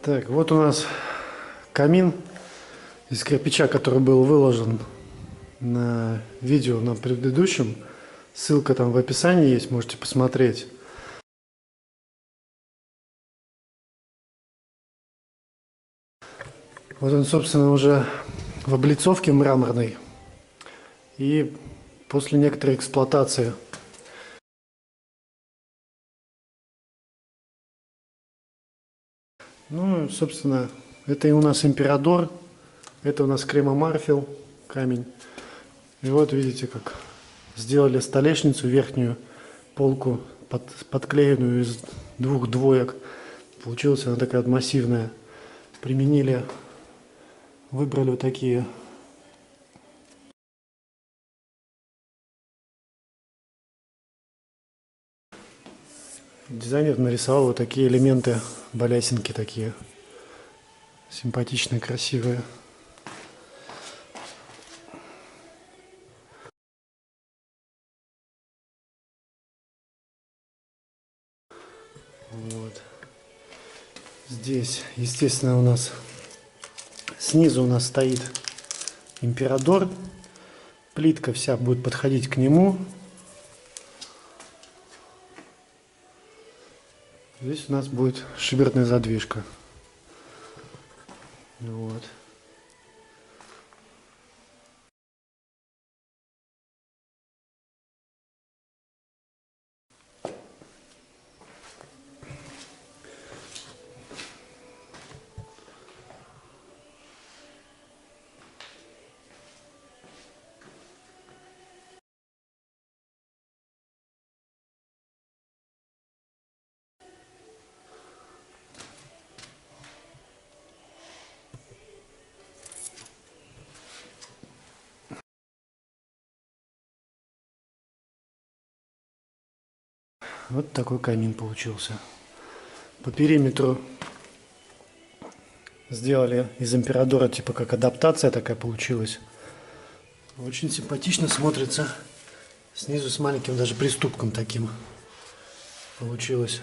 Так, вот у нас камин из кирпича, который был выложен на видео на предыдущем. Ссылка там в описании есть, можете посмотреть. Вот он, собственно, уже в облицовке мраморной. И после некоторой эксплуатации. Ну, собственно, это и у нас имперадор, это у нас кремомарфил камень. И вот видите, как сделали столешницу, верхнюю полку, подклеенную из двух двоек. Получилась она такая вот массивная. Применили, выбрали вот такие дизайнер нарисовал вот такие элементы, балясинки такие. Симпатичные, красивые. Вот. Здесь, естественно, у нас снизу у нас стоит имперадор. Плитка вся будет подходить к нему. Здесь у нас будет шибертная задвижка. Вот. Вот такой камин получился. По периметру сделали из имперадора, типа как адаптация такая получилась. Очень симпатично смотрится. Снизу с маленьким даже приступком таким получилось.